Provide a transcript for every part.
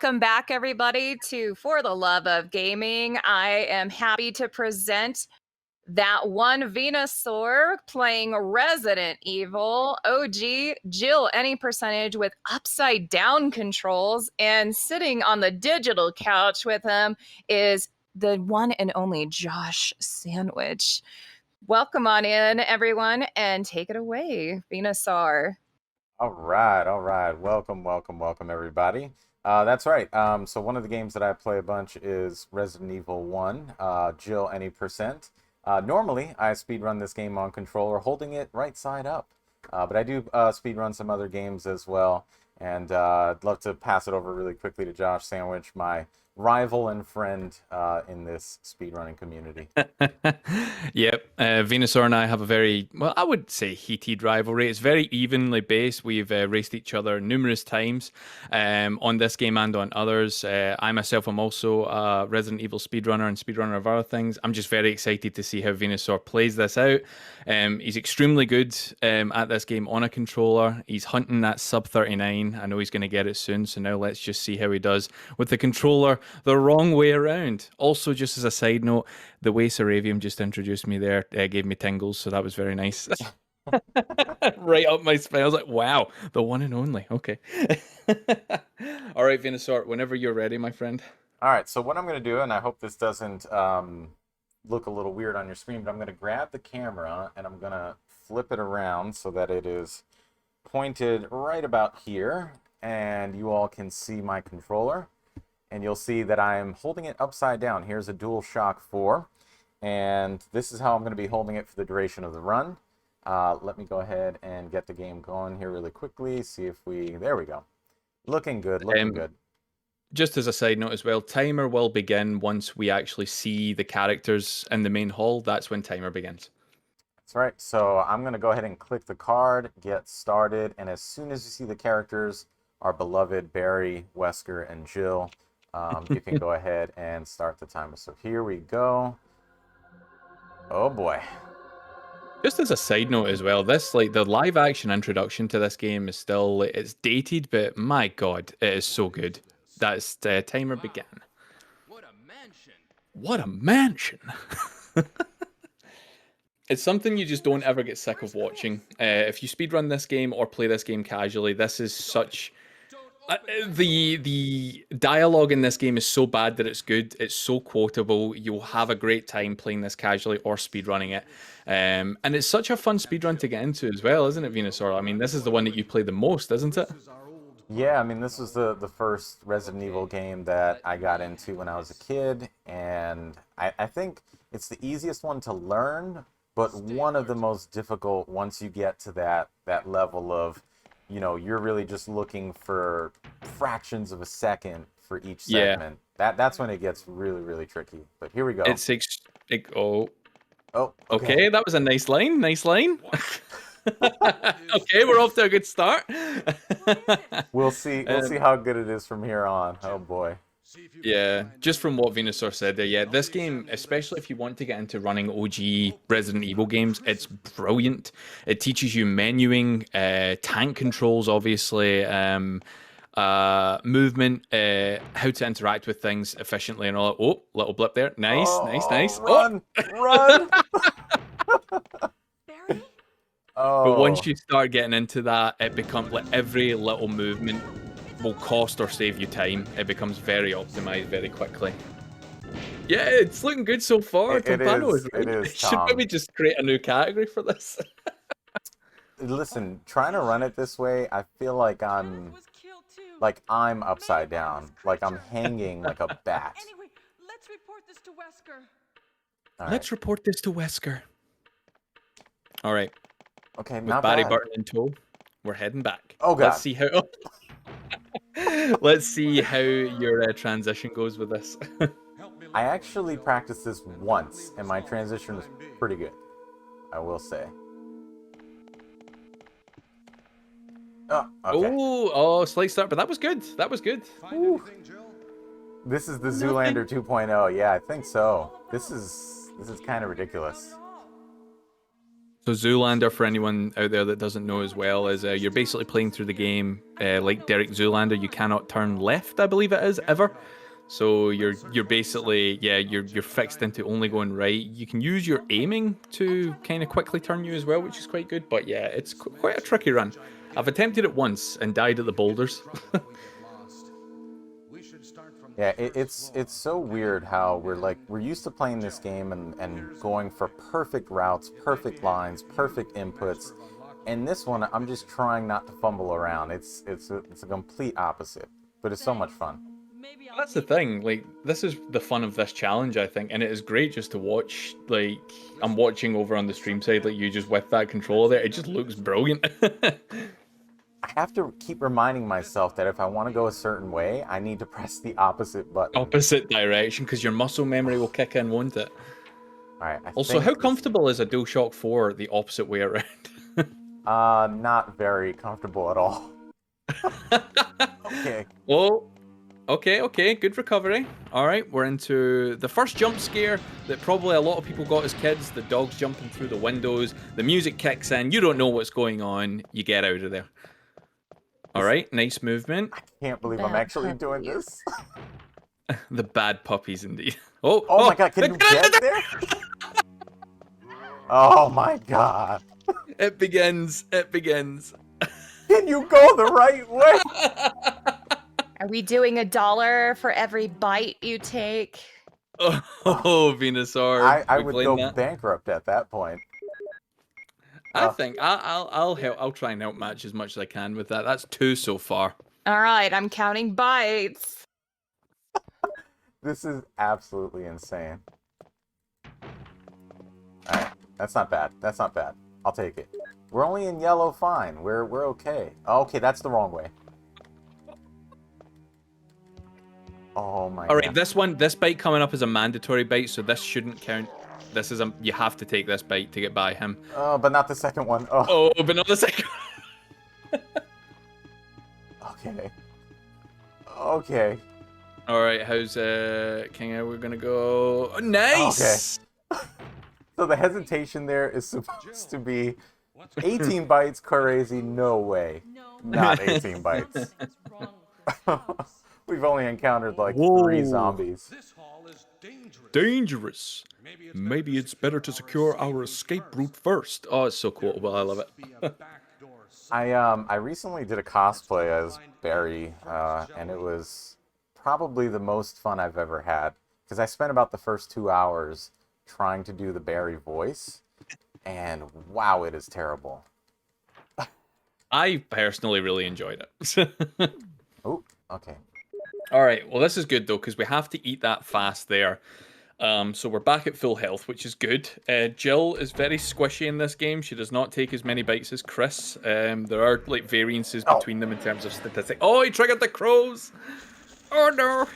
Welcome back, everybody, to For the Love of Gaming. I am happy to present that one Venusaur playing Resident Evil OG Jill any percentage with upside down controls, and sitting on the digital couch with him is the one and only Josh Sandwich. Welcome on in, everyone, and take it away, Venusaur. All right. Welcome, everybody. That's right. So one of the games that I play a bunch is Resident Evil 1, Jill any percent. Normally, I speedrun this game on controller, holding it right side up. But I do speedrun some other games as well. And I'd love to pass it over really quickly to Josh Sandwich, my rival and friend in this speedrunning community. Yep, Venusaur and I have a very, well, I would say heated rivalry. It's very evenly based. We've raced each other numerous times on this game and on others. I myself am also a Resident Evil speedrunner and speedrunner of other things. I'm just very excited to see how Venusaur plays this out. He's extremely good at this game on a controller. He's hunting that sub 39. I know he's going to get it soon, so now let's just see how he does with the controller the wrong way around. Also, just as a side note, the way Saravium just introduced me there gave me tingles, so that was very nice. Right up my spine. I was like, wow, the one and only. Okay. All right, Venusaur, whenever you're ready, my friend. All right, so what I'm going to do, and I hope this doesn't look a little weird on your screen, but I'm going to grab the camera and I'm going to flip it around so that it is pointed right about here, and you all can see my controller. And you'll see that I'm holding it upside down. Here's a DualShock 4, and this is how I'm going to be holding it for the duration of the run. Let me go ahead and get the game going here really quickly. See if there we go. Looking good, looking good. Just as a side note as well, timer will begin once we actually see the characters in the main hall. That's when timer begins. That's right. So I'm going to go ahead and click the card, get started, and as soon as you see the characters, our beloved Barry, Wesker, and Jill, you can go ahead and start the timer. So here we go. Oh boy. Just as a side note as well, this, like, the live action introduction to this game is still, it's dated, but my god, it is so good. That's the timer began. What a mansion! What a mansion! It's something you just don't ever get sick of watching. If you speedrun this game or play this game casually, this is such... the dialogue in this game is so bad that it's good. It's so quotable. You'll have a great time playing this casually or speedrunning it. And it's such a fun speedrun to get into as well, isn't it, Venusaur? I mean, this is the one that you play the most, isn't it? Yeah, I mean, this was the first Resident Evil game that I got into when I was a kid, and I think it's the easiest one to learn, but one of the most difficult once you get to that level of, you know, you're really just looking for fractions of a second for each segment. Yeah. That's when it gets really, really tricky. But here we go. Oh, okay, that was a nice line. Nice line. Okay, we're off to a good start. We'll see how good it is from here on. Oh boy. Yeah, just from what Venusaur said there, yeah, this game, especially if you want to get into running OG Resident Evil games, it's brilliant. It teaches you menuing, tank controls, obviously, movement, how to interact with things efficiently and all that. Oh, little blip there. Nice. Run! Run! Barry? But once you start getting into that, it becomes like every little movement will cost or save you time. It becomes very optimized very quickly. Yeah, it's looking good so far. Tompano is right. It is, should maybe just create a new category for this. Listen, trying to run it this way, I feel like I'm upside down, like I'm hanging like a bat. Anyway, let's report this to Wesker. Let's report this to Wesker. All right. Okay, with not Barry bad. Burton in tow, we're heading back. Oh god. Let's see how. Let's see how your transition goes with this. I actually practiced this once, and my transition was pretty good, I will say. Oh, okay. Oh, slight start, but that was good. That was good. This is the Zoolander 2.0. Yeah, I think so. This is kind of ridiculous. So Zoolander, for anyone out there that doesn't know as well, is you're basically playing through the game like Derek Zoolander. You cannot turn left, I believe it is, ever. So you're basically you're fixed into only going right. You can use your aiming to kind of quickly turn you as well, which is quite good. But yeah, it's quite a tricky run. I've attempted it once and died at the boulders. Yeah, it's so weird how we're used to playing this game and going for perfect routes, perfect lines, perfect inputs, and this one I'm just trying not to fumble around. It's a complete opposite, but it's so much fun. That's the thing. Like, this is the fun of this challenge, I think, and it is great just to watch. Like, I'm watching over on the stream side, like you just with that controller there. It just looks brilliant. I have to keep reminding myself that if I want to go a certain way, I need to press the opposite button. Opposite direction, because your muscle memory will kick in, won't it? All right. Also, how comfortable is a DualShock 4 the opposite way around? Not very comfortable at all. Okay. Well, okay, good recovery. All right, we're into the first jump scare that probably a lot of people got as kids. The dogs jumping through the windows. The music kicks in. You don't know what's going on. You get out of there. All right, nice movement. I can't believe I'm actually doing this. The bad puppies, indeed. Oh my god, can you get there? Oh my god. It begins. Can you go the right way? Are we doing $1 for every bite you take? Oh, Venusaur. I would go bankrupt at that point. I think I'll help. I'll try and help match as much as I can with that. That's 2 so far. All right, I'm counting bites. This is absolutely insane. Alright, that's not bad. That's not bad. I'll take it. We're only in yellow, fine. We're okay. Oh, okay, that's the wrong way. Oh my god. Alright, this bite coming up is a mandatory bite, so this shouldn't count. This is you have to take this bite to get by him. Oh, but not the second one. Oh, but not the second one. Okay. Okay. Alright, how's King? We're gonna go. Oh, nice! Okay. So the hesitation there is supposed to be 18 bites, crazy, no way. Not 18 bites. We've only encountered like 3 zombies. This hall is Dangerous. Maybe it's better to secure our escape route first. Oh, it's so quotable. I love it. I recently did a cosplay as Barry, and it was probably the most fun I've ever had. Because I spent about the first 2 hours trying to do the Barry voice, and wow, it is terrible. I personally really enjoyed it. Oh, okay. All right, well, this is good, though, because we have to eat that fast there. So we're back at full health, which is good. Jill is very squishy in this game. She does not take as many bites as Chris. There are like variances between them in terms of statistics. Oh, he triggered the crows! Oh, no!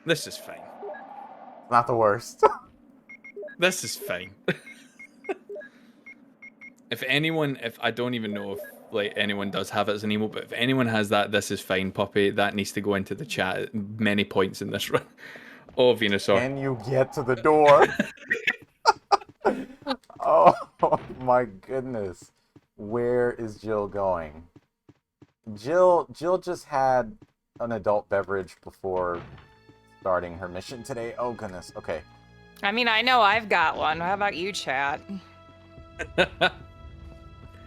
This is fine. Not the worst. This is fine. If I don't even know if like anyone does have it as an emote, but if anyone has that, this is fine, puppy. That needs to go into the chat at many points in this run. Oh, Venusaur. Can you get to the door? Oh my goodness. Where is Jill going? Jill just had an adult beverage before starting her mission today. Oh goodness. Okay. I mean, I know I've got one. How about you, chat?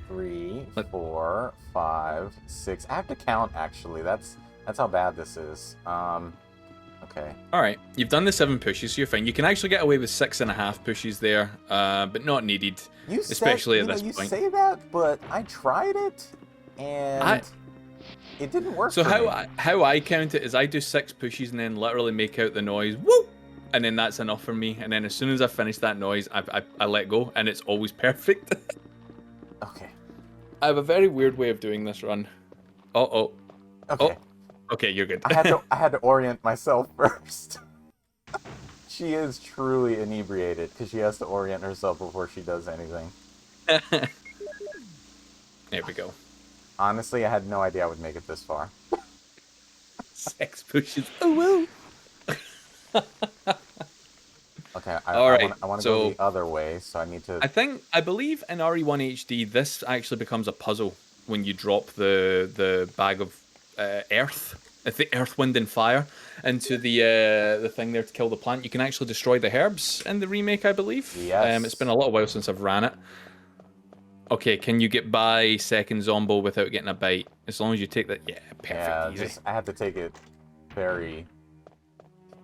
3, 4, 5, 6. I have to count actually. That's how bad this is. Okay. All right, you've done the 7 pushes, so you're fine. You can actually get away with 6.5 pushes there, but not needed, especially at this point. You say that, but I tried it and it didn't work. So for me. how I count it is I do 6 pushes and then literally make out the noise, woo, and then that's enough for me. And then as soon as I finish that noise, I let go, and it's always perfect. Okay. I have a very weird way of doing this run. Okay. Oh. Okay, you're good. I had to orient myself first. She is truly inebriated because she has to orient herself before she does anything. There we go. Honestly, I had no idea I would make it this far. 6 pushes. Oh, well. Okay, All right. I want to go So the other way, so I need to. I believe in RE1 HD, this actually becomes a puzzle when you drop the bag of earth, the earth, wind, and fire into the thing there to kill the plant. You can actually destroy the herbs in the remake, I believe. Yes. It's been a little while since I've ran it. Okay, can you get by second Zombo without getting a bite? As long as you take that, yeah, perfect, Yeah, easy. just I had to take it very,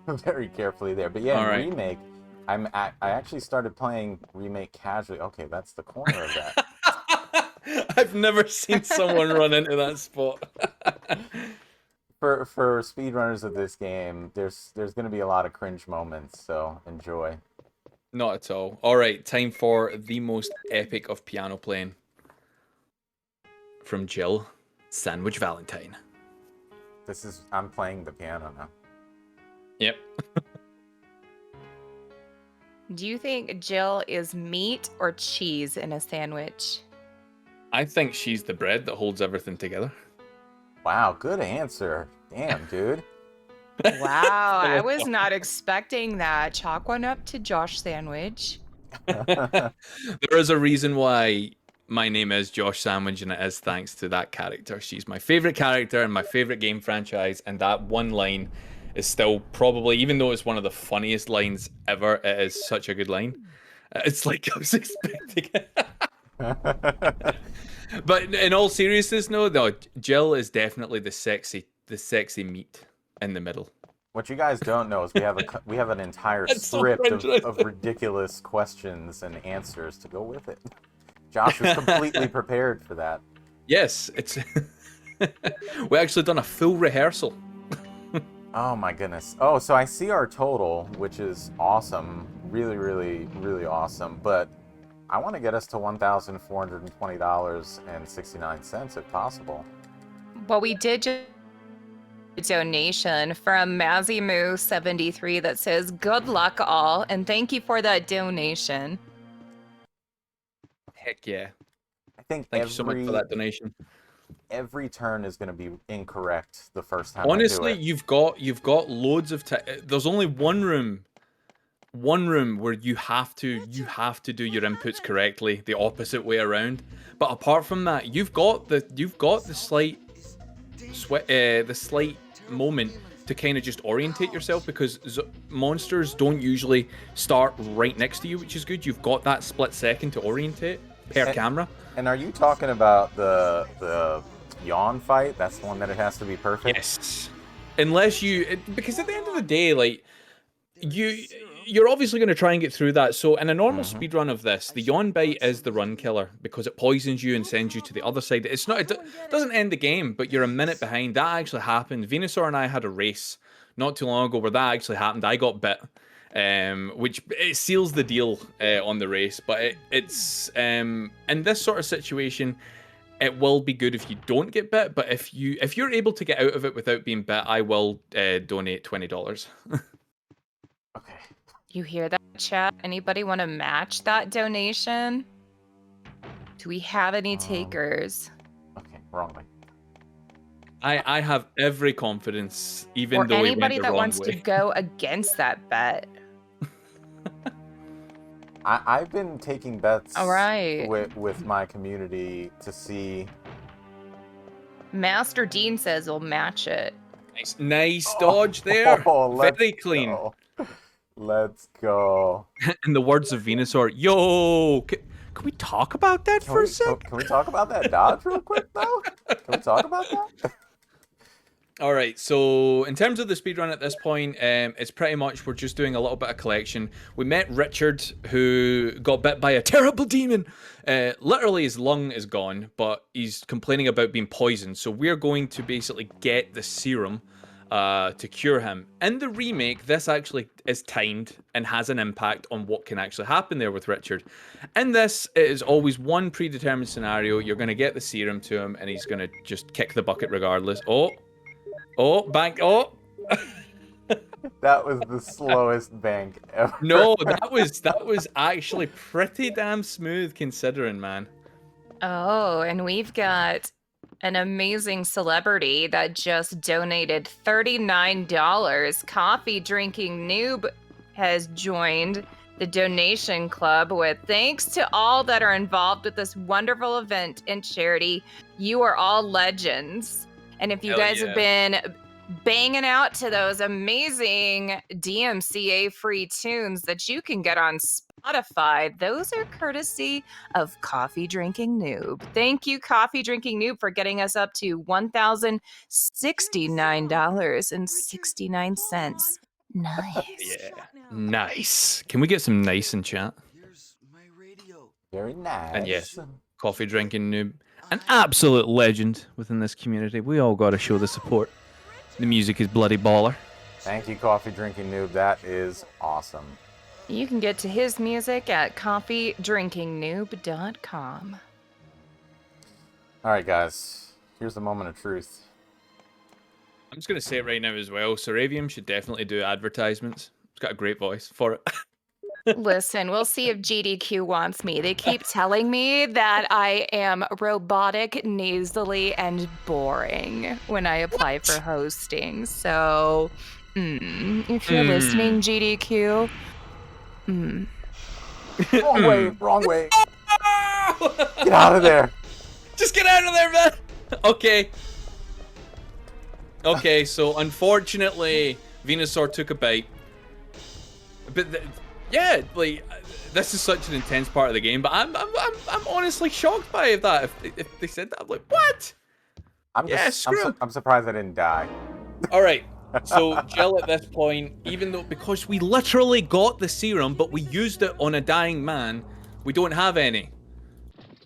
very carefully there. But yeah, All in right. remake, I actually started playing remake casually. Okay, that's the corner of that. I've never seen someone run into that spot. For speedrunners of this game, there's going to be a lot of cringe moments, so enjoy. Not at all. All right, time for the most epic of piano playing. From Jill, Sandwich Valentine. I'm playing the piano now. Yep. Do you think Jill is meat or cheese in a sandwich? I think she's the bread that holds everything together. Wow, good answer. Damn, dude. Wow, I was not expecting that. Chalk one up to Josh Sandwich. There is a reason why my name is Josh Sandwich, and it is thanks to that character. She's my favorite character in my favorite game franchise, and that one line is still probably, even though it's one of the funniest lines ever, it is such a good line. It's like I was expecting it. But in all seriousness, no, Jill is definitely the sexy meat in the middle. What you guys don't know is we have an entire That's so script cringe, right? of ridiculous questions and answers to go with it. Josh was completely prepared for that. Yes, it's. We actually done a full rehearsal. Oh my goodness. Oh, so I see our total, which is awesome. Really, really, really awesome. But I want to get us to $1,420.69 if possible. Well, we did just a donation from Mazimu73 that says, "Good luck all," and thank you for that donation. Heck yeah. I think Thank you so much for that donation. every turn is going to be incorrect the first time Honestly, I do it. you've got loads of time. There's only one room where you have to do your inputs correctly, the opposite way around. But apart from that, you've got the slight moment to kind of just orientate yourself, because monsters don't usually start right next to you, which is good. You've got that split second to orientate per camera. And are you talking about the yawn fight? That's the one that it has to be perfect? Yes. Unless because at the end of the day, like, you're obviously going to try and get through that. So in a normal speedrun of this, the yawn bite is the run killer, because it poisons you and sends you to the other side. It doesn't end the game, but you're a minute behind. That actually happened. Venusaur and I had a race not too long ago where that actually happened. I got bit, which it seals the deal on the race. But it's in this sort of situation, it will be good if you don't get bit. But if you're able to get out of it without being bit, I will donate $20. Okay. You hear that, chat? Anybody want to match that donation? Do we have any takers? Okay, wrong way. I have every confidence, even Or though we went anybody the that wrong wants way. to go against that bet? I've been taking bets All right. with my community to see. Master Dean says we'll match it. Nice dodge there. Very clean. Go. Let's go. In the words of Venusaur, yo, can we talk about that for a sec? Can we talk about that dodge real quick, though? Can we talk about that? All right, so in terms of the speedrun at this point, it's pretty much we're just doing a little bit of collection. We met Richard, who got bit by a terrible demon. Literally, his lung is gone, but he's complaining about being poisoned. So we're going to basically get the serum to cure him. In the remake, this actually is timed and has an impact on what can actually happen there with Richard. In this, it is always one predetermined scenario. You're going to get the serum to him, and he's going to just kick the bucket regardless. Bank. That was the slowest bank ever. No, that was actually pretty damn smooth considering, man. Oh, and we've got an amazing celebrity that just donated $39. Coffee drinking noob has joined the donation club with thanks to all that are involved with this wonderful event and charity. You are all legends. And if you Hell guys yeah. have been banging out to those amazing DMCA free tunes that you can get on Spotify, those are courtesy of Coffee Drinking Noob. Thank you, Coffee Drinking Noob, for getting us up to $1,069.69. Nice. Yeah. Nice. Can we get some nice in chat? Here's my radio. Very nice. And yes, Coffee Drinking Noob, an absolute legend within this community. We all got to show the support. The music is bloody baller. Thank you, Coffee Drinking Noob. That is awesome. You can get to his music at coffeedrinkingnoob.com. All right, guys. Here's the moment of truth. I'm just going to say it right now as well. Saravium should definitely do advertisements. It's got a great voice for it. Listen, we'll see if GDQ wants me. They keep telling me that I am robotic, nasally, and boring when I apply for hosting. So, if you're listening, GDQ, Wrong way, wrong way. Get out of there. Just get out of there, man. Okay. Okay, so unfortunately, Venusaur took a bite. But yeah, like this is such an intense part of the game. But I'm honestly shocked by that. If they said that, I'm like, what? I'm surprised I didn't die. All right. So Jill, at this point, even though because we literally got the serum, but we used it on a dying man, we don't have any.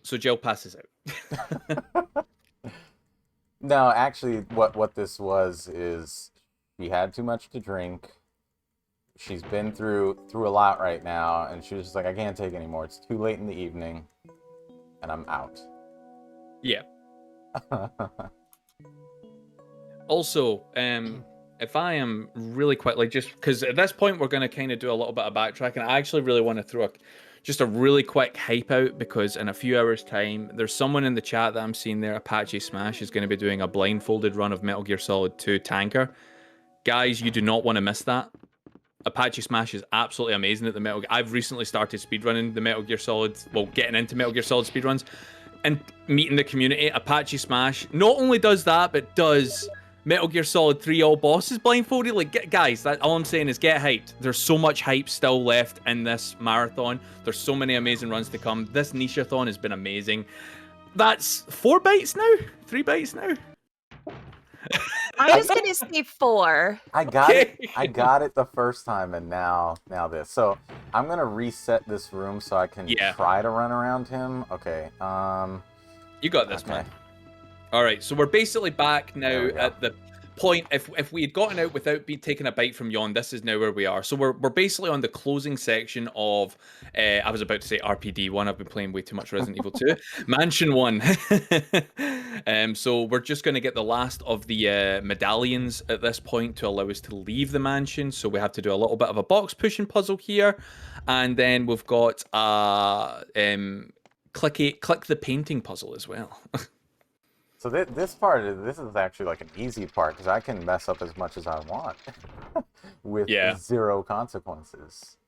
So Jill passes out. No, actually, what this was is she had too much to drink. She's been through a lot right now, and she was just like, I can't take anymore. It's too late in the evening, and I'm out. Yeah. Also, if I am really quick, like just because at this point we're going to kind of do a little bit of backtracking, I actually really want to throw just a really quick hype out because in a few hours' time, there's someone in the chat that I'm seeing there, Apache Smash, is going to be doing a blindfolded run of Metal Gear Solid 2 Tanker. Guys, you do not want to miss that. Apache Smash is absolutely amazing at the Metal Gear. I've recently started speedrunning the Metal Gear Solid, well, getting into Metal Gear Solid speedruns and meeting the community. Apache Smash not only does that, but does Metal Gear Solid 3 all bosses blindfolded. Like, guys, all I'm saying is get hyped. There's so much hype still left in this marathon. There's so many amazing runs to come. This niche-a-thon has been amazing. That's 4 bytes now? 3 bytes now? I'm just gonna say 4. I got it. I got it the first time, and now this. So I'm gonna reset this room so I can try to run around him. Okay. You got this, man. All right, so we're basically back now at the point. If we had gotten out without taking a bite from Yon, this is now where we are. So we're basically on the closing section of, I was about to say RPD 1. I've been playing way too much Resident Evil 2. Mansion 1. So we're just going to get the last of the medallions at this point to allow us to leave the mansion. So we have to do a little bit of a box pushing puzzle here. And then we've got click the painting puzzle as well. So this is actually like an easy part because I can mess up as much as I want with 0 consequences.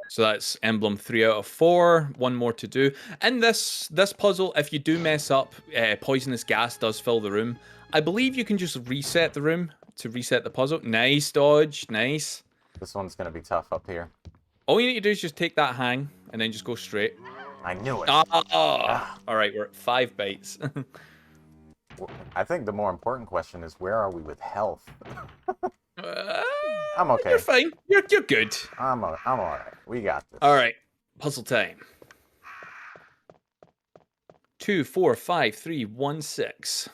So that's emblem 3 out of 4. 1 more to do. And this puzzle, if you do mess up, poisonous gas does fill the room. I believe you can just reset the room to reset the puzzle. Nice dodge, nice. This one's gonna be tough up here. All you need to do is just take that hang and then just go straight. I knew it. All right, we're at 5 bytes. I think the more important question is where are we with health? I'm okay. You're fine. You're good. I'm all right. We got this. All right, puzzle time. 2, 4, 5, 3, 1, 6.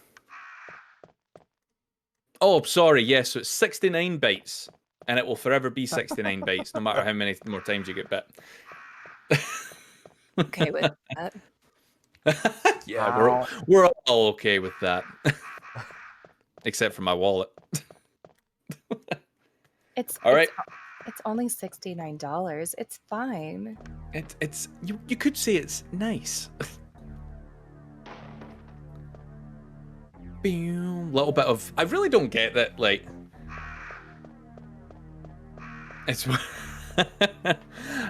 Oh, sorry. Yes, so it's 69 bytes, and it will forever be 69 bytes, no matter how many more times you get bit. Okay with that. Yeah, we're all okay with that, except for my wallet. It's only $69. It's fine. It's you could say it's nice. Little bit of I really don't get that, like It's.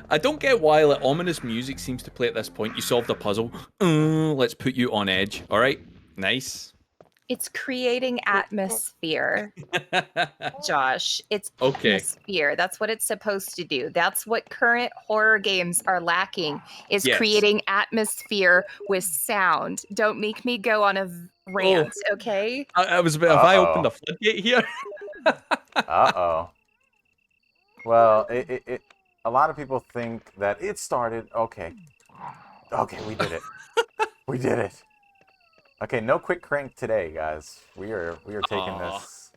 I don't get why like ominous music seems to play at this point. You solved a puzzle. Let's put you on edge. All right, nice. It's creating atmosphere, Josh. It's Okay. atmosphere. That's what it's supposed to do. That's what current horror games are lacking, is Yes. creating atmosphere with sound. Don't make me go on a rant, okay? I was a bit. Have I opened a floodgate here? Uh-oh. Well, a lot of people think that it started. Okay. Okay, we did it. We did it. Okay, no quick crank today, guys. We are taking this.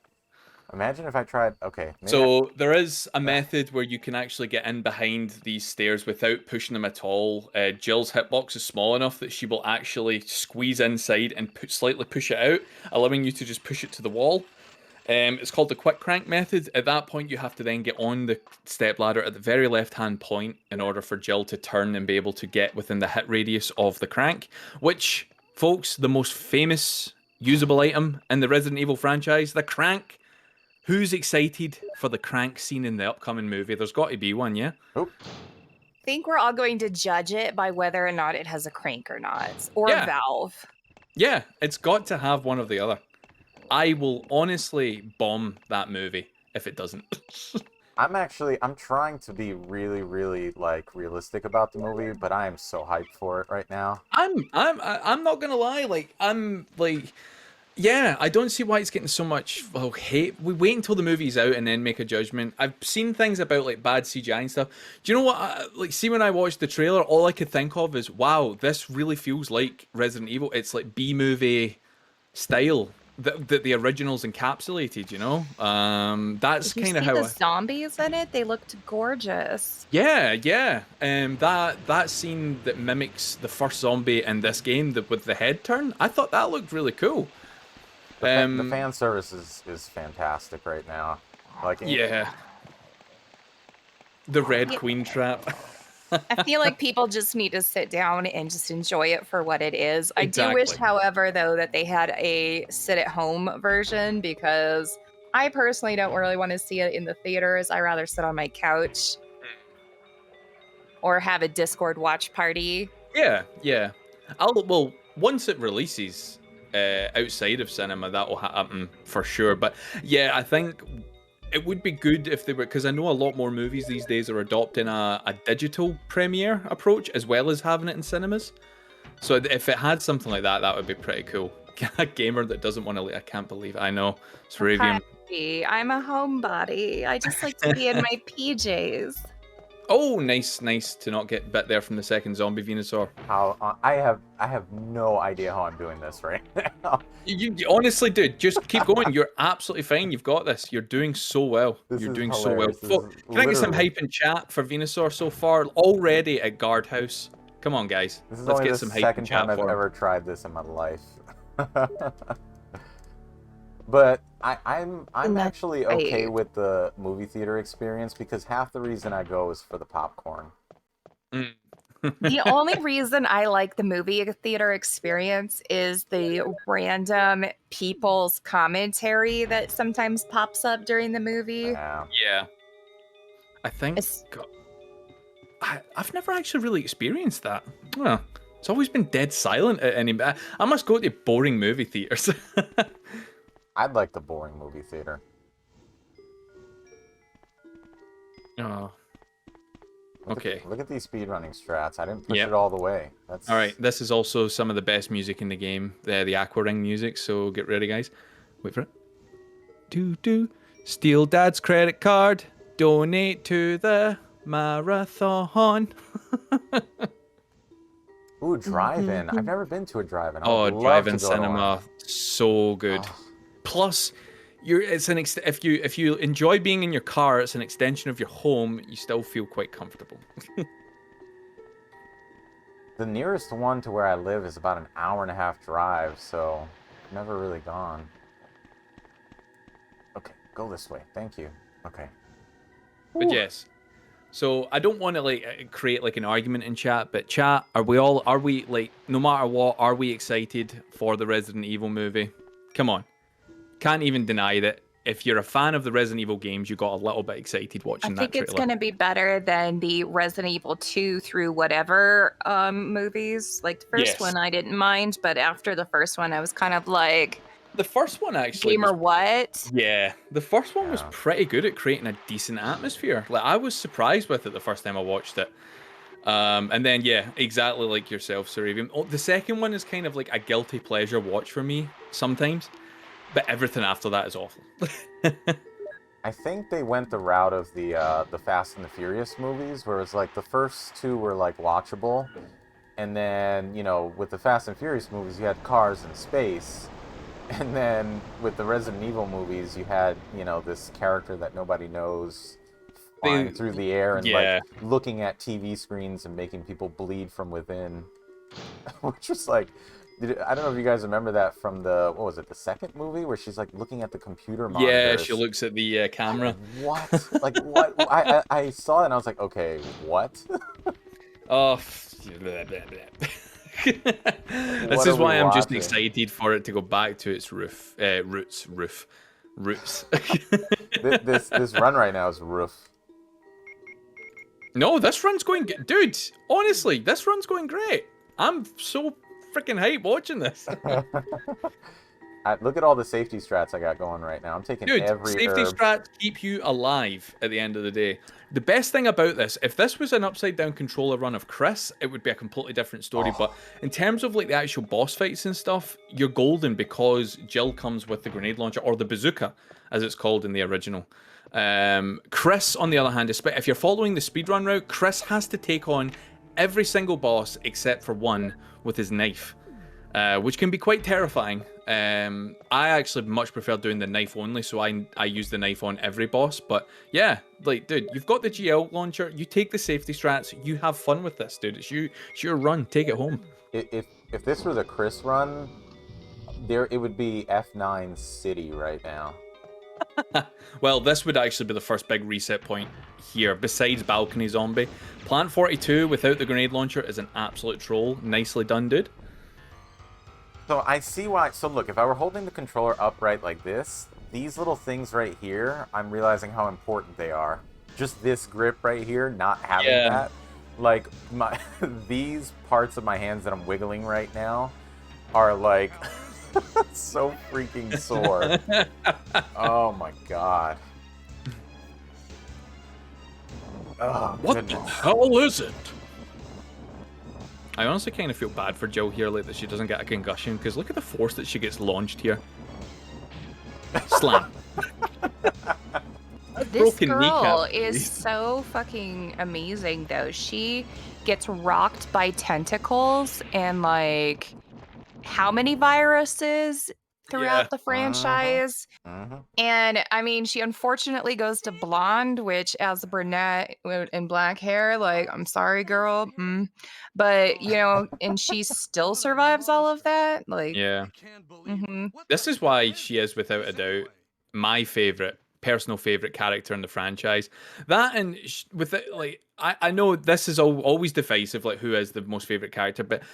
Imagine if I tried. Okay. So there is a method where you can actually get in behind these stairs without pushing them at all. Jill's hitbox is small enough that she will actually squeeze inside and slightly push it out, allowing you to just push it to the wall. It's called the quick crank method. At that point, you have to then get on the step ladder at the very left-hand point in order for Jill to turn and be able to get within the hit radius of the crank, which, folks, the most famous usable item in the Resident Evil franchise, the crank. Who's excited for the crank scene in the upcoming movie? There's got to be one, yeah? Oh. I think we're all going to judge it by whether or not it has a crank or not, or Yeah. a valve. Yeah, it's got to have one or the other. I will honestly bomb that movie if it doesn't. I'm trying to be really, really like realistic about the movie, but I am so hyped for it right now. I'm not gonna lie, yeah, I don't see why it's getting so much hate. We wait until the movie's out and then make a judgment. I've seen things about like bad CGI and stuff. Do you know what? See, when I watched the trailer, all I could think of is, wow, this really feels like Resident Evil. It's like B-movie style that the originals encapsulated. You know, that's Did you kind of see how. the zombies in it? They looked gorgeous. Yeah. That scene that mimics the first zombie in this game, with the head turn, I thought that looked really cool. The fan service is fantastic right now. Like, yeah, the Red Queen trap. I feel like people just need to sit down and just enjoy it for what it is. I do wish, Exactly. however, though, that they had a sit-at-home version, because I personally don't really want to see it in the theaters. I rather sit on my couch or have a Discord watch party. Yeah. Well, once it releases outside of cinema, that will happen for sure. But yeah, I think it would be good if they were, because I know a lot more movies these days are adopting a digital premiere approach as well as having it in cinemas. So if it had something like that, that would be pretty cool. A gamer that doesn't want to, I can't believe it. I know, Saravian. Hi, I'm a homebody. I just like to be in my PJs. Oh, nice to not get bit there from the second zombie Venusaur. I have no idea how I'm doing this right now. You honestly, dude, just keep going. You're absolutely fine. You've got this. You're doing so well. You're doing so well. Can I get some hype in chat for Venusaur so far? Already at guardhouse. Come on, guys. Let's get some hype in chat This is the second time I've for ever tried this in my life. But I'm actually okay with the movie theater experience, because half the reason I go is for the popcorn. The only reason I like the movie theater experience is the random people's commentary that sometimes pops up during the movie. Yeah. I think I've never actually really experienced that. Well, it's always been dead silent at any. I must go to boring movie theaters. I'd like the boring movie theater. Oh. Okay. Look at these speedrunning strats. I didn't push it all the way. That's all right. This is also some of the best music in the game, the Aqua Ring music. So get ready, guys. Wait for it. Steal Dad's credit card. Donate to the marathon. Ooh, drive-in. I've never been to a drive-in. Oh, drive-in cinema, so good. Oh. Plus, if you enjoy being in your car, it's an extension of your home. You still feel quite comfortable. The nearest one to where I live is about an hour-and-a-half drive, so I've never really gone. Okay, go this way. Thank you. Okay. But yes. So I don't want to create an argument in chat, but chat, are we no matter what, are we excited for the Resident Evil movie? Come on. Can't even deny that if you're a fan of the Resident Evil games, you got a little bit excited I watching that think it's trailer. going to be better than the Resident Evil 2 through whatever movies. Like the first Yes. one, I didn't mind, but after the first one, I was kind of like, The first one actually gamer, was, what? yeah, the first one was Yeah. pretty good at creating a decent atmosphere. Like I was surprised with it the first time I watched it. And then yeah, exactly like yourself, Sir Avian. Oh, the second one is kind of like a guilty pleasure watch for me sometimes, but everything after that is awful. I think they went the route of the Fast and the Furious movies, where it's like the first two were like watchable, and then with the Fast and Furious movies you had cars in space, and then with the Resident Evil movies you had this character that nobody knows flying through the air and yeah. like looking at TV screens and making people bleed from within, which was like. I don't know if you guys remember that from the the second movie where she's like looking at the computer monitors. Yeah, she looks at the camera. What? Like what? I saw it and I was like, okay, what? Oh, this is why I'm just watching? excited for it to go back to its roots. This run right now is roof. No, this run's going good. Dude, honestly, this run's going great. I'm so freaking hype watching this. Look at all the safety strats I got going right now. I'm taking Dude, every safety herb. strats keep you alive at the end of the day. The best thing about this, if this was an upside down controller run of Chris, it would be a completely different story. But in terms of like the actual boss fights and stuff, you're golden because Jill comes with the grenade launcher, or the bazooka, as it's called in the original. Chris, on the other hand, if you're following the speedrun route, Chris has to take on every single boss except for one with his knife, which can be quite terrifying. I actually much prefer doing the knife only, so I use the knife on every boss. But yeah, like, dude, you've got the GL launcher, you take the safety strats, you have fun with this, dude. It's your run, take it home. If this was a Chris run, it would be F9 City right now. Well, this would actually be the first big reset point here, besides Balcony Zombie. Plant 42 without the grenade launcher is an absolute troll. Nicely done, dude. So I see why. So look, if I were holding the controller upright like this, these little things right here, I'm realizing how important they are. Just this grip right here, not having that. Like, these parts of my hands that I'm wiggling right now are like... so freaking sore. Oh my god. Oh, what goodness. the hell is it? I honestly kind of feel bad for Jill here, like that she doesn't get a concussion, because look at the force that she gets launched here. Slam. This girl is so fucking amazing, though. She gets rocked by tentacles and like how many viruses throughout the franchise. And I mean, she unfortunately goes to blonde, which as a brunette and black hair, like, I'm sorry, girl. But, and she still survives all of that. Like, yeah. This is why she is, without a doubt, my personal favorite character in the franchise. That and with it, like, I know this is always divisive, like who is the most favorite character, but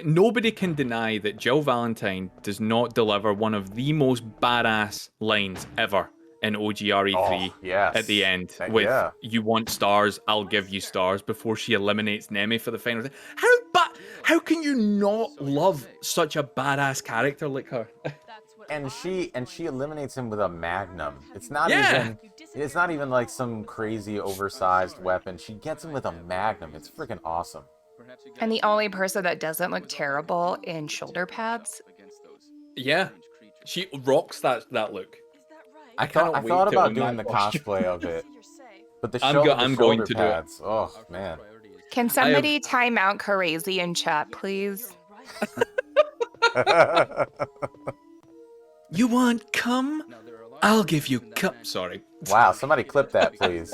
nobody can deny that Jill Valentine does not deliver one of the most badass lines ever in OGRE3 at the end with "You want stars, I'll give you stars," before she eliminates Nemi for the final. How can you not love such a badass character like her? And she eliminates him with a magnum. It's not even like some crazy oversized weapon. She gets him with a magnum. It's freaking awesome. And the only person that doesn't look terrible in shoulder pads. Yeah, she rocks that look. I thought about doing the cosplay of it, but the shoulder pads. Oh man. Can somebody time out crazy in chat, please? You want cum? I'll give you cum. Sorry. Wow, somebody clip that, please.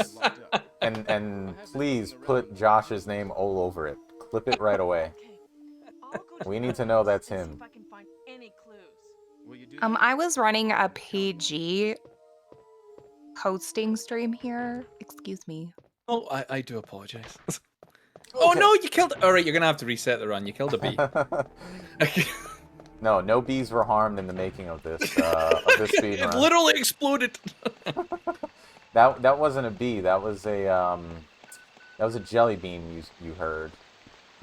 And please put Josh's name all over it. Clip it right away. We need to know that's him. I was running a PG hosting stream here. Excuse me. Oh, I do apologize. Oh no, you killed it. All right, you're gonna have to reset the run. You killed a bee. No bees were harmed in the making of this speed It run. literally exploded. That wasn't a bee. That was a jelly bean you heard.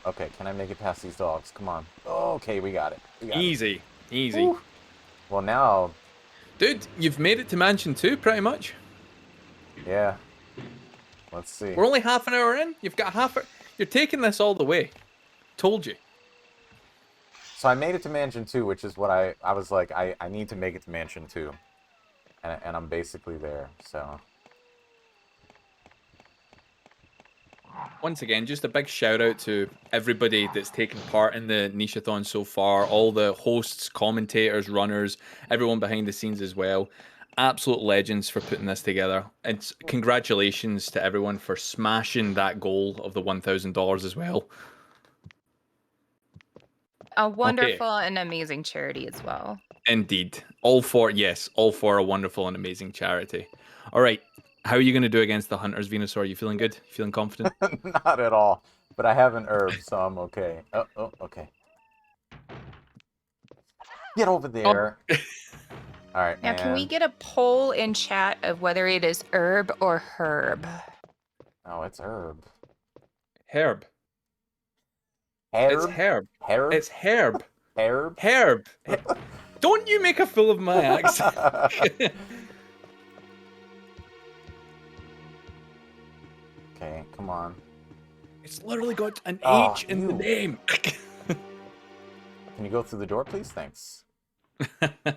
Okay, can I make it past these dogs? Come on. Okay, we got it. Easy. Whew. Well, now, Dude, you've made it to Mansion 2, pretty much. yeah. Let's see. We're only half an hour in. You've got You're taking this all the way. Told you. So I made it to Mansion 2, which is what I was like, I need to make it to Mansion 2. And I'm basically there, so. Once again, just a big shout out to everybody that's taken part in the Niche-a-thon so far, all the hosts, commentators, runners, everyone behind the scenes as well. Absolute legends for putting this together. And congratulations to everyone for smashing that goal of the $1,000 as well. A wonderful and amazing charity as well. Indeed. All for a wonderful and amazing charity. All right. How are you going to do against the Hunters, Venusaur? Are you feeling good? Feeling confident? Not at all. But I have an herb, so I'm okay. Oh, okay. Get over there. Oh. All right, Now, can we get a poll in chat of whether it is herb or herb? Oh, it's herb. Herb. Herb? It's herb. Herb? It's herb. Herb? Herb. Don't you make a fool of my accent. Okay, come on. It's literally got an H in the name. Can you go through the door, please? Thanks.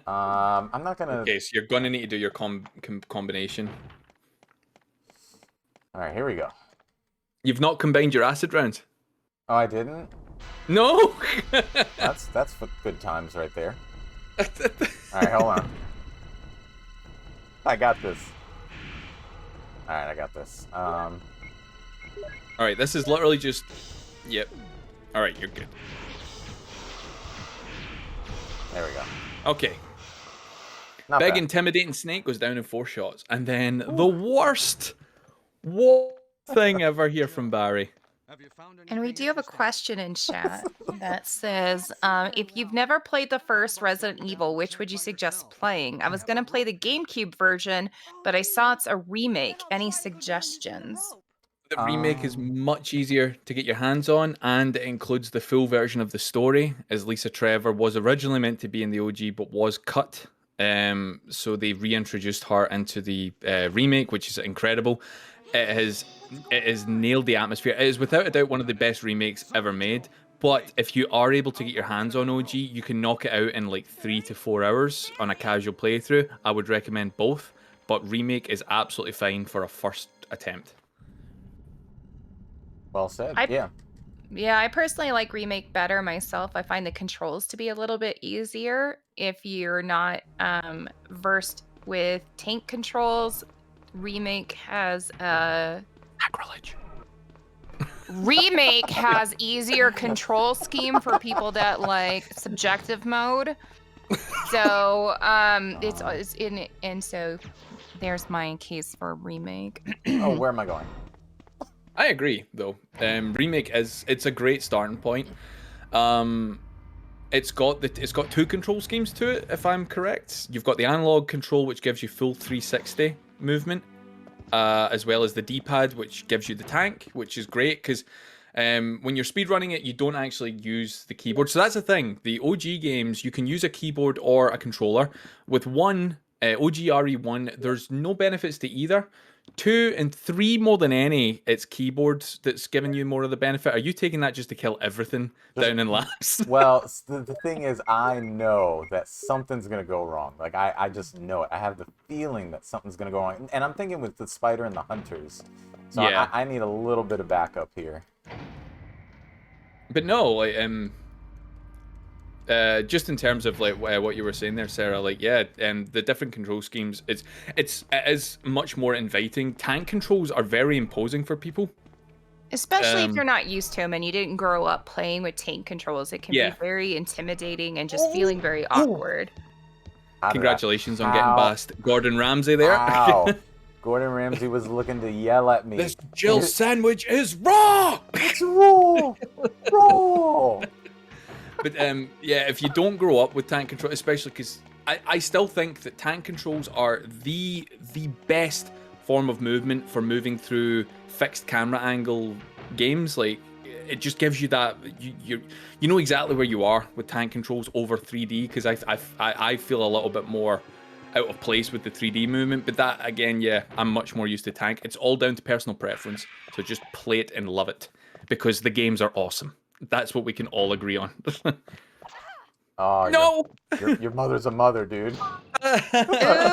I'm not gonna. Okay, so you're gonna need to do your combination. All right, here we go. You've not combined your acid rounds. Oh, I didn't. No. That's for good times right there. All right, hold on. I got this. All right, I got this. All right, this is literally just. Yep. All right, you're good. There we go. Okay. Not Big bad. intimidating snake goes down in 4 shots, and then the worst thing ever here from Barry. And we do have a question in chat that says, if you've never played the first Resident Evil, which would you suggest playing? I was going to play the GameCube version, but I saw it's a remake. Any suggestions? The remake is much easier to get your hands on, and it includes the full version of the story, as Lisa Trevor was originally meant to be in the OG, but was cut. So they reintroduced her into the remake, which is incredible. It has nailed the atmosphere. It is without a doubt one of the best remakes ever made. But if you are able to get your hands on OG, you can knock it out in like 3 to 4 hours on a casual playthrough. I would recommend both, but remake is absolutely fine for a first attempt. Well said. Yeah, I personally like remake better myself. I find the controls to be a little bit easier if you're not versed with tank controls. Remake has sacrilege. Remake has easier control scheme for people that like subjective mode. So it's in, and so there's my case for remake. Oh, where am I going? I agree, though. Remake it's a great starting point. It's got 2 control schemes to it, if I'm correct. You've got the analog control, which gives you full 360 movement, as well as the D-pad, which gives you the tank, which is great because when you're speedrunning it, you don't actually use the keyboard. So that's the thing. The OG games, you can use a keyboard or a controller. With one, OG RE1, there's no benefits to either. 2 and 3 more than any, it's keyboards that's giving you more of the benefit. Are you taking that just to kill everything down in laps? Well, the thing is, I know that something's going to go wrong. Like, I just know it. I have the feeling that something's going to go wrong. And I'm thinking with the spider and the hunters. So yeah. I need a little bit of backup here. But no, like, just in terms of like what you were saying there, Sarah, like the different control schemes, it is much more inviting. Tank controls are very imposing for people, especially if you're not used to them and you didn't grow up playing with tank controls. It can be very intimidating and just feeling very awkward. Congratulations on getting past Gordon Ramsay there. Wow. Gordon Ramsay was looking to yell at me. This Jill sandwich is raw. It's raw. Raw. But yeah, if you don't grow up with tank control, especially because I still think that tank controls are the best form of movement for moving through fixed camera angle games. Like it just gives you that you know exactly where you are with tank controls over 3D. Because I feel a little bit more out of place with the 3D movement. But that again, yeah, I'm much more used to tank. It's all down to personal preference. So just play it and love it because the games are awesome. That's what we can all agree on. Oh, No. your mother's a mother, dude.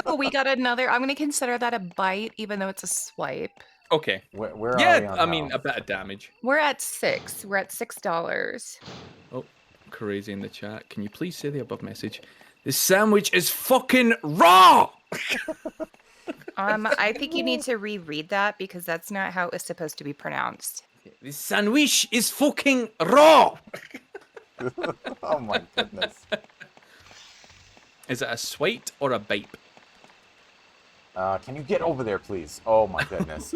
Ooh, we got another. I'm going to consider that a bite, even though it's a swipe. Okay. Where are Yeah, we on I mean, a health? bit of damage. We're at 6. We're at $6. Oh, crazy in the chat. Can you please say the above message? This sandwich is fucking raw! I think you need to reread that because that's not how it's supposed to be pronounced. This sandwich is fucking raw! Oh my goodness. Is it a swite or a bite? Can you get over there, please? Oh my goodness.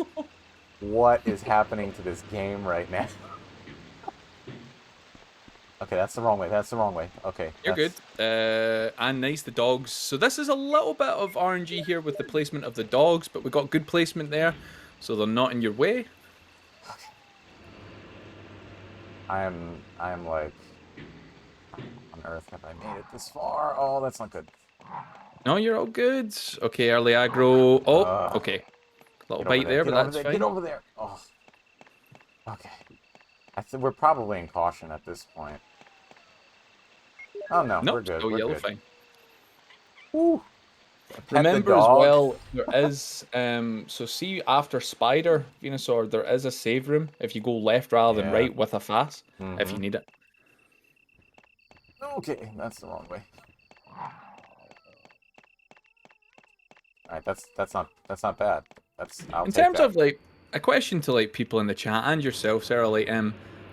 What is happening to this game right now? Okay, that's the wrong way. That's the wrong way. Okay. You're good. And nice, the dogs. So this is a little bit of RNG here with the placement of the dogs, but we got good placement there, so they're not in your way. I am like, on earth have I made it this far? Oh, that's not good. No, you're all good. Okay, early aggro. Oh, okay. Little bite there, but that's fine. Get over there. Oh. Okay. We're probably in caution at this point. Oh no, Nope, we're good. still We're yellow, good. fine. Woo. Remember as well, there is, so see after Spider, Venusaur, there is a save room if you go left rather than right with a fast, if you need it. Okay, that's the wrong way. Alright, that's not bad. In terms of like a question to like people in the chat and yourself, Sarah, like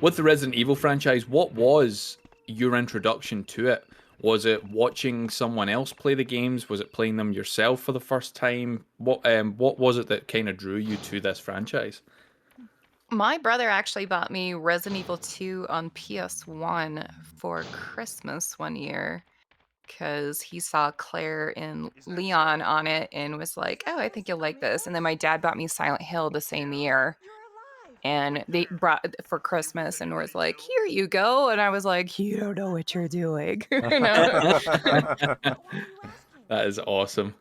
with the Resident Evil franchise, what was your introduction to it? Was it watching someone else play the games? Was it playing them yourself for the first time? What was it that kind of drew you to this franchise? My brother actually bought me Resident Evil 2 on PS1 for Christmas one year because he saw Claire and Leon on it and was like, "Oh, I think you'll like this." And then my dad bought me Silent Hill the same year. And they brought it for Christmas and was like, "Here you go." And I was like, "You don't know what you're doing." You know? That is awesome.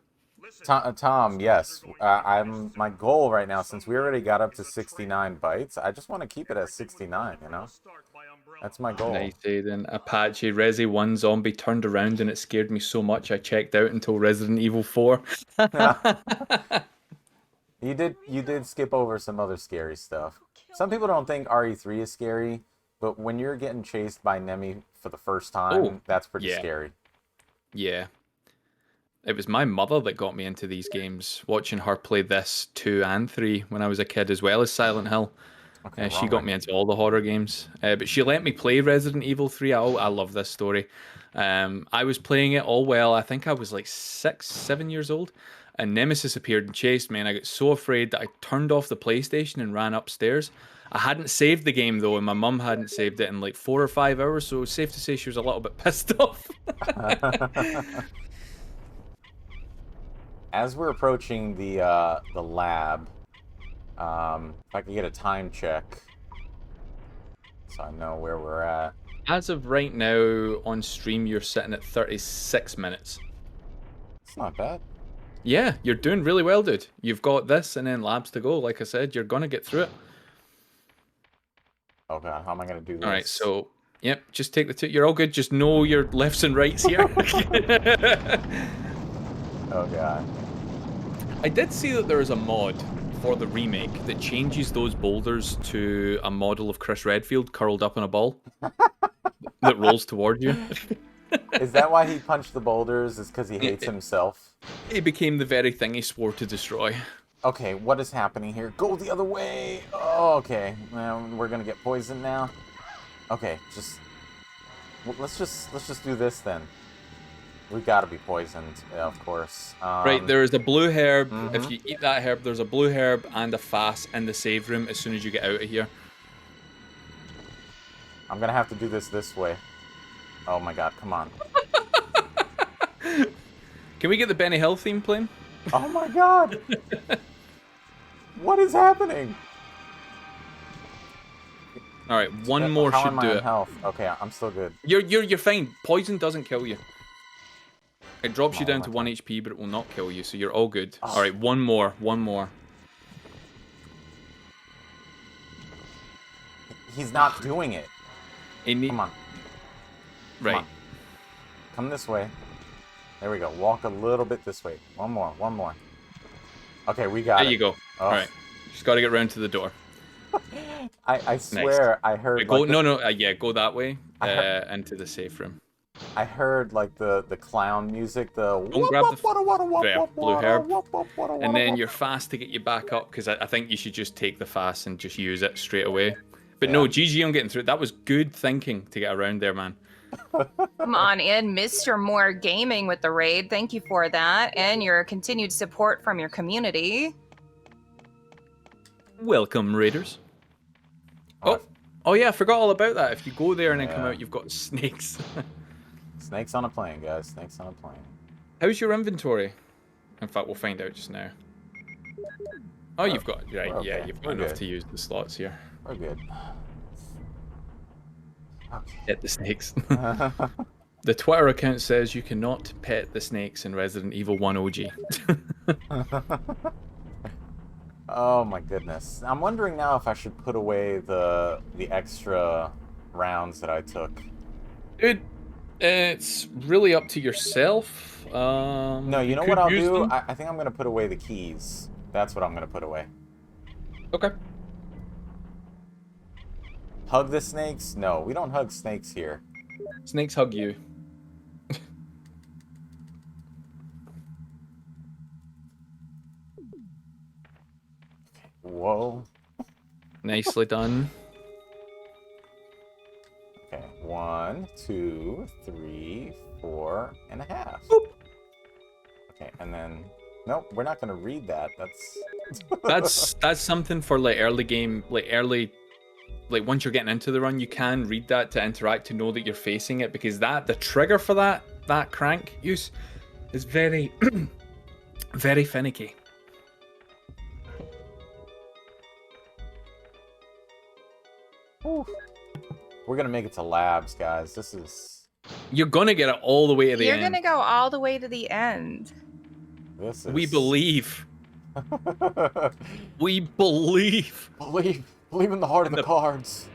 Tom, yes. My goal right now, since we already got up to 69 bites, I just want to keep it at 69, you know? That's my goal. Nice, Aiden. Apache Resi 1 zombie turned around and it scared me so much I checked out until Resident Evil 4. You did skip over some other scary stuff. Some people don't think RE3 is scary, but when you're getting chased by Nemi for the first time, that's pretty scary. Yeah. It was my mother that got me into these games, watching her play this 2 and 3 when I was a kid, as well as Silent Hill. Okay, She got me into all the horror games. But she let me play Resident Evil 3. I love this story. I was playing it all well. I think I was like 6, 7 years old. And Nemesis appeared and chased me. And I got so afraid that I turned off the PlayStation and ran upstairs. I hadn't saved the game, though, and my mum hadn't saved it in like 4 or 5 hours. So it's safe to say she was a little bit pissed off. As we're approaching the lab, if I could get a time check, so I know where we're at. As of right now, on stream, you're sitting at 36 minutes. It's not bad. Yeah, you're doing really well, dude. You've got this and then labs to go. Like I said, you're going to get through it. Oh, God, how am I going to do this? All right, so, yep, just take the 2. You're all good. Just know your lefts and rights here. Oh, God. I did see that there is a mod for the remake that changes those boulders to a model of Chris Redfield curled up in a ball that rolls toward you. Is that why he punched the boulders? Is because he hates himself? He became the very thing he swore to destroy. Okay, what is happening here? Go the other way! Oh, okay. We're gonna get poisoned now. Okay, let's just do this then. We gotta be poisoned, of course. Right, there is a blue herb. If you eat that herb, there's a blue herb and a fast in the save room as soon as you get out of here. I'm gonna have to do this way. Oh my god, come on. Can we get the Benny Hill theme playing? Oh my god! What is happening? All right, one more How should am I do on it. health? Okay, I'm still good. You're fine. Poison doesn't kill you. It drops you Come on, down to 1 time. HP, but it will not kill you, so you're all good. Oh. All right, one more. He's not doing it. Come on. Right. On. Come this way. There we go. Walk a little bit this way. One more. Okay, we got it. There you go. Oh. All right. Just got to get round to the door. I swear I heard Go, like go that way into the safe room. I heard like the clown music, the Don't grab the blue herb, and then you're fast to get you back up, because I think you should just take the fast and just use it straight away. But no, GG on getting through it. That was good thinking to get around there, man. Come on in, Mr. Moore Gaming with the raid. Thank you for that, and your continued support from your community. Welcome, Raiders. Oh yeah, I forgot all about that. If you go there and then come out, you've got snakes. Snakes on a plane, guys. Snakes on a plane. How's your inventory? In fact, we'll find out just now. Oh, you've got okay. you've got enough to use the slots here. We're good. Okay. Hit the snakes. The Twitter account says you cannot pet the snakes in Resident Evil 1 OG. Oh my goodness. I'm wondering now if I should put away the extra rounds that I took. Dude, it's really up to yourself. No, you know what I'll do? I think I'm going to put away the keys. That's what I'm going to put away. Okay. Hug the snakes? No, we don't hug snakes here. Snakes hug you. Whoa. Nicely done. Okay, 1, 2, 3, 4.5. Boop. Okay, and then nope, we're not gonna read that. That's something for like early game, like once you're getting into the run, you can read that to interact to know that you're facing it, because the trigger for that crank use is very very finicky. Ooh. We're gonna make it to labs, guys. You're gonna get it all the way to the end. You're gonna go all the way to the end. We believe. We believe. Believe in the heart of the cards.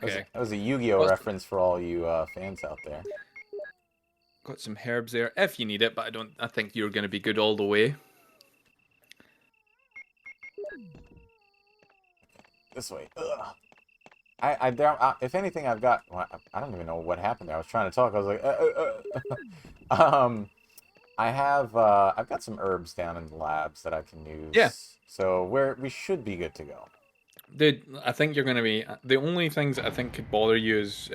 Okay. That was a Yu-Gi-Oh reference for all you fans out there. Got some herbs there if you need it, but I think you're gonna be good all the way. This way. Ugh. If anything, I've got. Well, I don't even know what happened there. I was trying to talk. I was like, I've got some herbs down in the labs that I can use. Yeah. So we should be good to go. Dude, I think you're gonna be. The only things that I think could bother you is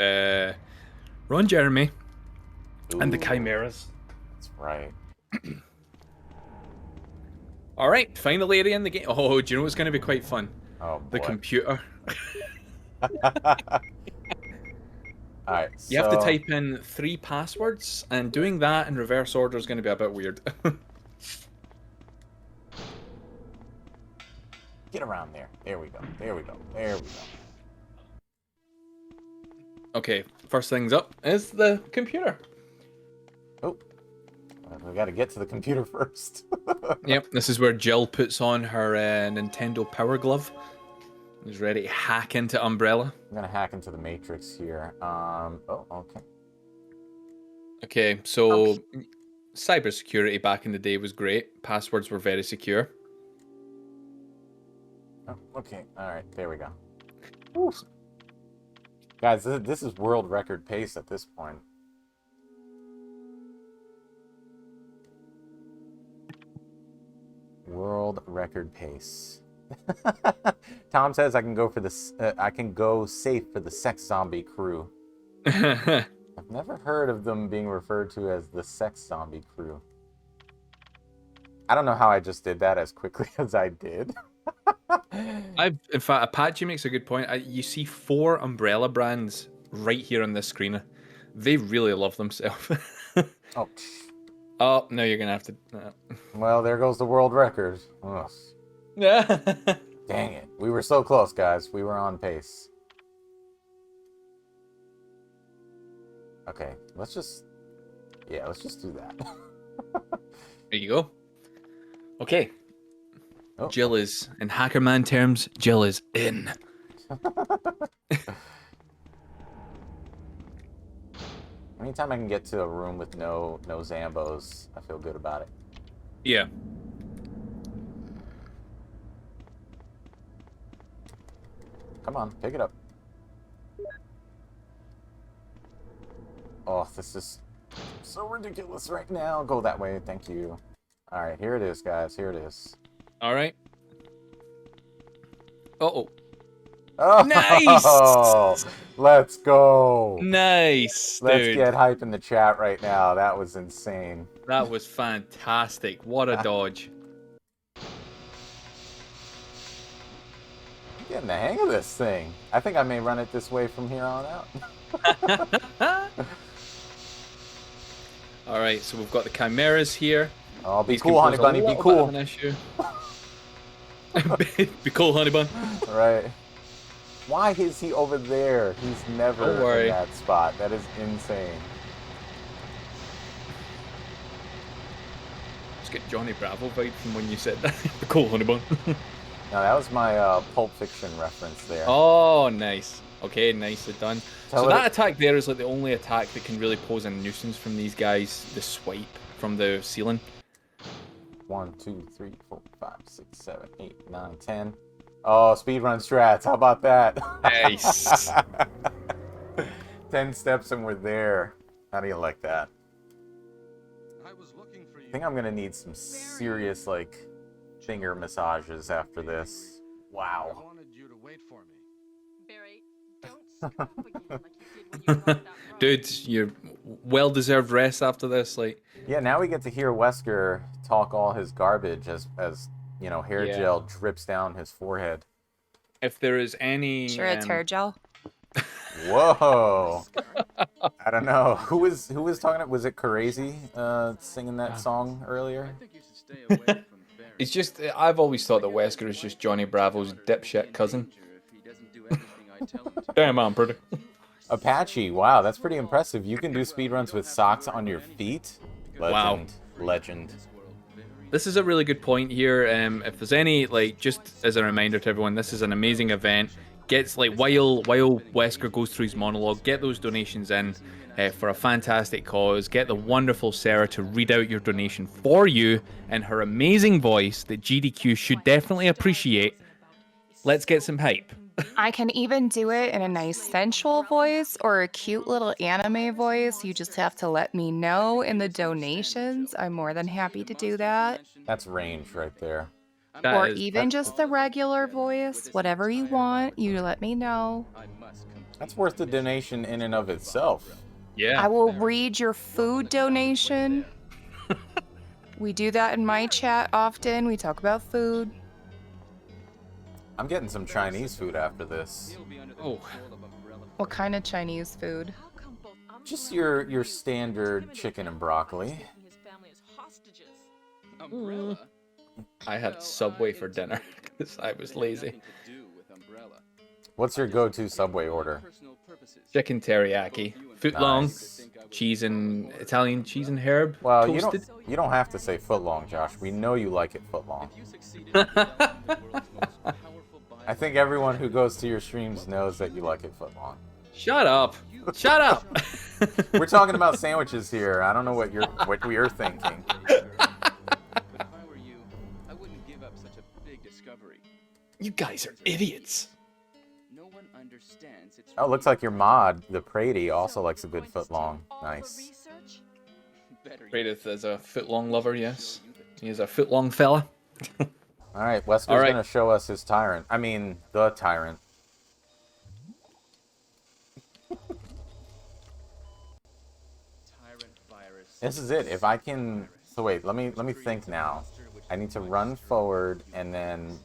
Ron Jeremy and the chimeras. That's right. All right, final area in the game. Oh, do you know what's gonna be quite fun? Oh, boy. The computer. Alright, You have to type in 3 passwords, and doing that in reverse order is going to be a bit weird. Get around there. There we go. Okay, first things up is the computer. Oh. We gotta get to the computer first. Yep, this is where Jill puts on her Nintendo Power Glove. Is ready to hack into Umbrella. I'm gonna hack into the Matrix here. Oh, okay. Okay, so cybersecurity back in the day was great. Passwords were very secure. Oh, okay, alright, there we go. Woo. Guys, this is world record pace at this point. World record pace. Tom says I can go for this. I can go safe for the sex zombie crew. I've never heard of them being referred to as the sex zombie crew. I don't know how I just did that as quickly as I did. In fact, Apache makes a good point. You see 4 umbrella brands right here on this screen. They really love themselves. Oh, Oh, no, you're gonna have to. well, there goes the world record. Ugh. Dang it. We were so close, guys. We were on pace. Okay, let's just do that. There you go. Okay. Oh. Jill is, in Hackerman terms, Jill is in. Anytime I can get to a room with no Zambos, I feel good about it. Yeah. Come on, pick it up. Oh, this is so ridiculous right now. Go that way, thank you. All right, here it is, guys. Here it is. All right. Uh-oh. Oh, Nice! Let's go. Nice, dude. Let's get hype in the chat right now. That was insane. That was fantastic. What a dodge. Getting the hang of this thing. I think I may run it this way from here on out. All right, so we've got the chimeras here. Oh, be These cool, can honey pose a bunny. Be little bit of cool. an issue. Be cool, honey bun. Right. Why is he over there? He's never Don't worry. in that spot. That is insane. Just get Johnny Bravo vibe from when you said that. Be cool, honey bun. Now, that was my Pulp Fiction reference there. Oh, nice. Okay, nicely done. Tell So it- that attack there is like the only attack that can really pose a nuisance from these guys. The swipe from the ceiling. 1, 2, 3, 4, 5, 6, 7, 8, 9, 10. Oh, speedrun strats. How about that? Nice. 10 steps and we're there. How do you like that? I was looking for you. I think I'm gonna need some serious, like, finger massages after this. I Wow. wanted you to wait for me. Barry, don't screw up again like you did when you broke that rug. Dude, you're well-deserved rest after this. Like, Yeah, now we get to hear Wesker talk all his garbage as you know, hair Yeah. gel drips down his forehead. if there is any... Sure, it's hair gel. Whoa. I don't know. Who was talking? Was it Crazy singing that song earlier? I think you should stay away from Barry. It's just, I've always thought that Wesker is just Johnny Bravo's dipshit cousin. If he doesn't do everything I tell him to. Damn, I'm pretty. Apache, wow, that's pretty impressive. You can do speedruns with socks on your feet? Wow. Legend. Legend. This is a really good point here. If there's any, like, just as a reminder to everyone, this is an amazing event. Gets, like, while Wesker goes through his monologue, get those donations in for a fantastic cause. Get the wonderful Sarah to read out your donation for you in her amazing voice that GDQ should definitely appreciate. Let's get some hype. I can even do it in a nice sensual voice or a cute little anime voice. You just have to let me know in the donations. I'm more than happy to do that. That's range right there. That Or is- even just the regular voice. Whatever you want, you let me know. I must complete That's worth the donation in and of itself. Yeah. I will read your food donation. We do that in my chat often. We talk about food. I'm getting some Chinese food after this. He'll be under the Oh. control of Umbrella. What kind of Chinese food? How come both Just Umbrella your standard chicken and broccoli. taking his family as hostages? Umbrella? I had Subway for dinner because I was lazy. Nothing to do with Umbrella. What's your go-to Subway order? Personal purposes. Chicken teriyaki, foot long, Nice. cheese and Italian cheese and herb, Well, toasted. you don't have to say foot long, Josh. We know you like it foot long. If you succeeded in developing the world's most powerful I think everyone who goes to your streams knows that you like it foot long. Shut up! Shut up! We're talking about sandwiches here. I don't know what we're thinking. If I were you, I wouldn't give up such a big discovery. You guys are idiots. No one understands its Oh, looks like your mod, the Prady, also likes a good foot long. All the Nice. research? better yet, Radith is a foot long lover, yes. He is a foot long fella. All right, Wesker's All right. gonna show us his tyrant. I mean, the tyrant. tyrant virus. This is it. If I can, so wait, let me think now. I need to run forward and then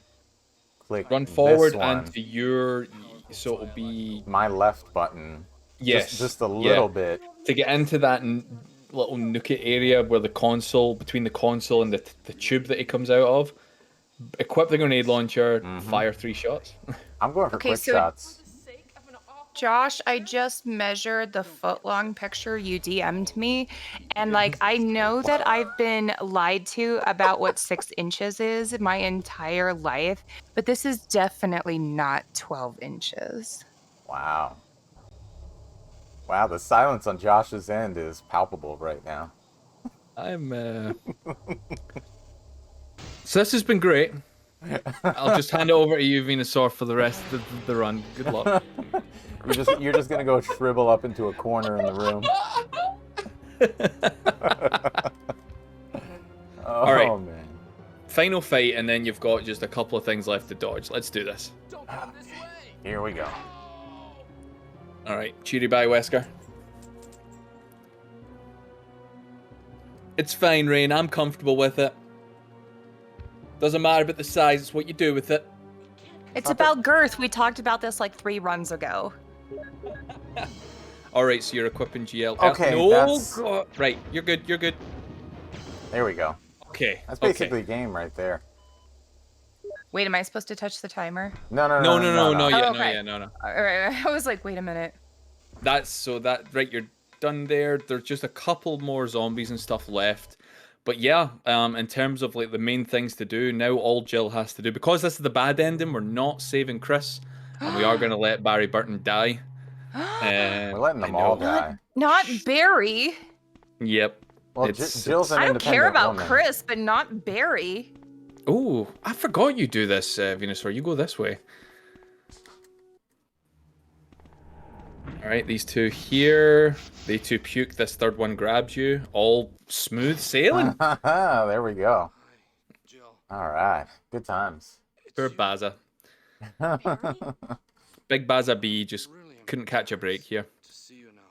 click Run this forward one, and to your, so it'll be my left button, yes, just a yeah, little bit. to get into that little nookie area where the console, between the console and the tube that it comes out of. Equip the grenade launcher, fire 3 shots. I'm going for Okay, quick so shots. Josh, I just measured the foot-long picture you DM'd me, and like I know that I've been lied to about what 6 inches is my entire life, but this is definitely not 12 inches. Wow. Wow, the silence on Josh's end is palpable right now. I'm So this has been great. I'll just hand it over to you, Venusaur, for the rest of the run. Good luck. You're just gonna go shrivel up into a corner in the room. Oh, All right. man. Final fight, and then you've got just a couple of things left to dodge. Let's do this. Here we go. All right. Cheery bye, Wesker. It's fine, Rain. I'm comfortable with it. Doesn't matter about the size. It's what you do with it. It's about girth. We talked about this like 3 runs ago. All right, so you're equipping GL. Okay, No, that's... right. You're good. You're good. There we go. Okay. That's basically game right there. Wait, am I supposed to touch the timer? No, No, no. yeah, Oh, no, okay. yeah, no. All right. I was like, wait a minute. That's so that right. You're done there. There's just a couple more zombies and stuff left. But yeah, in terms of like the main things to do, now all Jill has to do, because this is the bad ending, we're not saving Chris, and we are going to let Barry Burton die. We're letting them I all know. die. Not Barry. Yep. Well, Jill's an I don't care independent about woman. Chris, but not Barry. Oh, I forgot you do this, Venusaur. You go this way. All right, these two here. They two puke. This third one grabs you. All smooth sailing. There we go. Jill, All right. Good times. Poor Baza. Big Baza B just couldn't catch a break here. to see you now.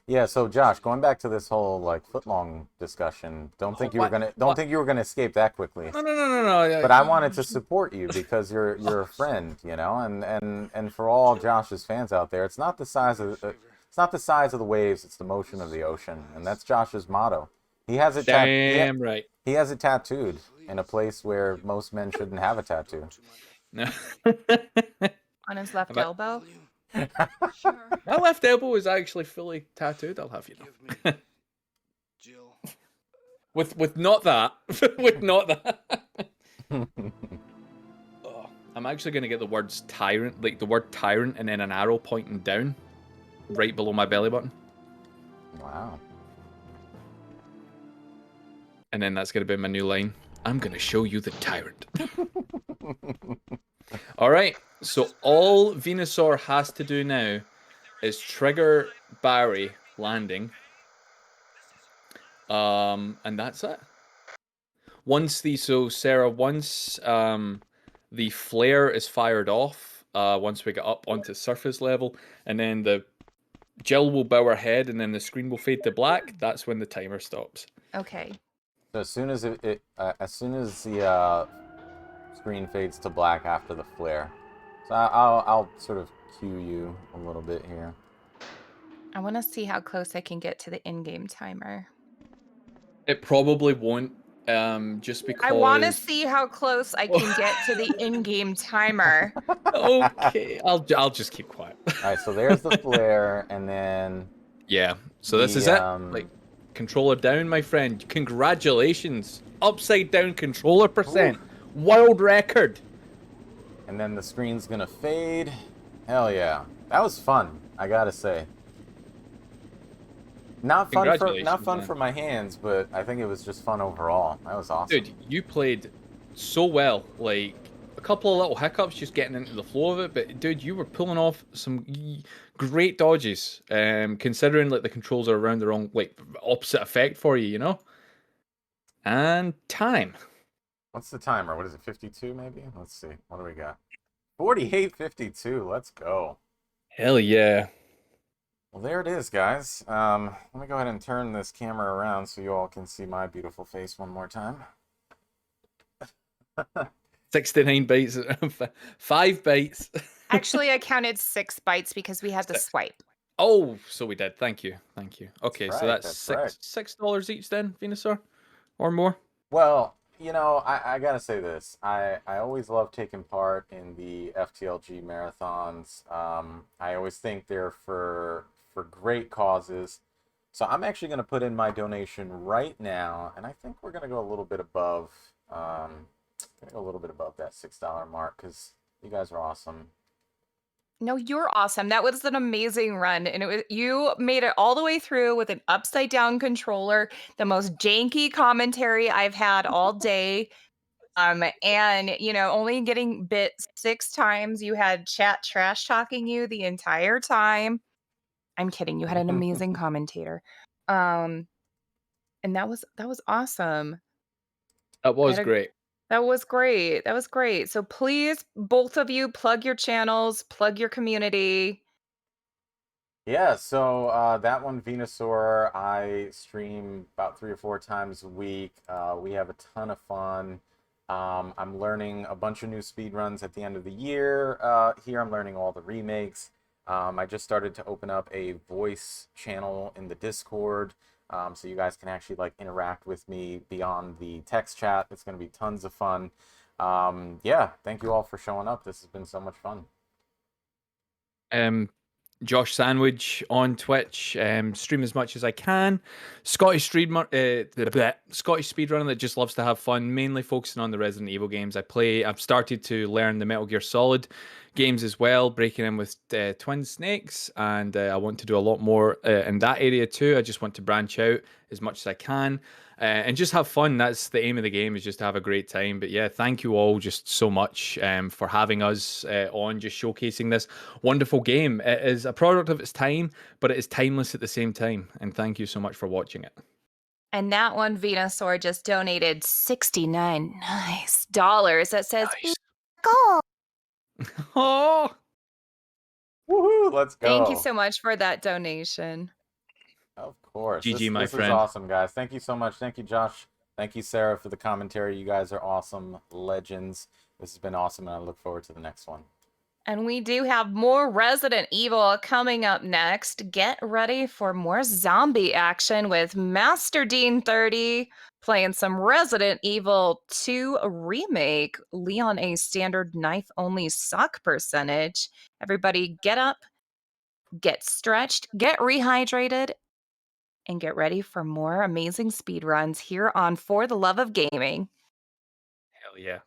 Yeah, so Josh, going back to this whole like footlong discussion, don't think you were gonna escape that quickly. No. But I wanted to support you because you're a friend, you know, and for all Josh's fans out there, it's not the size of the waves, it's the motion of the ocean, and that's Josh's motto. He has it Damn right. He has it tattooed in a place where most men shouldn't have a tattoo. No. On his left elbow. Sure. My left elbow is actually fully tattooed. I'll have you know. Give me, Jill. with not that. With not that. Oh, I'm actually gonna get the words tyrant, like the word tyrant, and then an arrow pointing down, right below my belly button. Wow. And then that's gonna be my new line. I'm gonna show you the tyrant. All right. So all Venusaur has to do now is trigger Barry landing. And that's it. Once Sarah, once the flare is fired off, once we get up onto surface level, and then the Jill will bow her head, and then the screen will fade to black. That's when the timer stops. Okay. So as soon as the screen fades to black after the flare, so I'll sort of cue you a little bit here. I want to see how close I can get to the in-game timer. It probably won't, just because. I want to see how close I can get to the in-game timer. Okay, I'll just keep quiet. All right, so there's the flare, and then Yeah. So this is it. Like, controller down, my friend. Congratulations, upside down controller percent, world record. and then the screen's gonna fade. Hell yeah, that was fun. I gotta say. Not fun for my hands, but I think it was just fun overall. That was awesome. Dude, you played so well. Like, a couple of little hiccups just getting into the flow of it, but dude, you were pulling off some great dodges. Considering like the controls are around the wrong, like opposite effect for you, you know. And time. What's the timer? What is it? 52 maybe? Let's see. What do we got? 48:52. Let's go. Hell yeah. Well, there it is, guys. Let me go ahead and turn this camera around so you all can see my beautiful face one more time. 69 bites, 5 bites. Actually, I counted 6 bites because we had to Six. swipe. Oh, so we did. Thank you. Thank you. That's Okay, so right. that's That's right. $6 each then, Venusaur? Or more? Well, I gotta say this. I always love taking part in the FTLG marathons. I always think they're for great causes. So I'm actually gonna put in my donation right now, and I think we're gonna go a little bit above, gonna go a little bit above that $6 mark because you guys are awesome. No, you're awesome. That was an amazing run, and you made it all the way through with an upside down controller, the most janky commentary I've had all day. And only getting bit 6 times. You had chat trash talking you the entire time. I'm kidding. You had an amazing commentator. Um, and that was awesome. That I was had a great. That was great. That was great. So please, both of you, plug your channels, plug your community. Yeah, so that one, Venusaur, I stream about 3 or 4 times a week. We have a ton of fun. I'm learning a bunch of new speed runs at the end of the year. Here, I'm learning all the remakes. I just started to open up a voice channel in the Discord, so you guys can actually like interact with me beyond the text chat. It's going to be tons of fun. Yeah, thank you all for showing up. This has been so much fun. Um, Josh Sandwich on Twitch. Stream as much as I can. Scottish speedrunner that just loves to have fun, mainly focusing on the Resident Evil games I play. I've started to learn the Metal Gear Solid games as well, breaking in with Twin Snakes, and I want to do a lot more in that area too. I just want to branch out as much as I can. And just have fun. That's the aim of the game, is just to have a great time. But yeah, thank you all just so much for having us on, just showcasing this wonderful game. It is a product of its time, but it is timeless at the same time. And thank you so much for watching it. And that one Venusaur just donated $69 nice dollars that says Nice. goal. Oh, Woohoo! Let's Thank you go. so much for that donation. Of course. GG, my This is friend. awesome, guys. Thank you so much. Thank you, Josh. Thank you, Sarah, for the commentary. You guys are awesome legends. This has been awesome, and I look forward to the next one. And we do have more Resident Evil coming up next. Get ready for more zombie action with Master Dean 30 playing some Resident Evil 2 remake. Leon A standard knife only suck percentage. Everybody get up, get stretched, get rehydrated, and get ready for more amazing speedruns here on For the Love of Gaming. Hell yeah.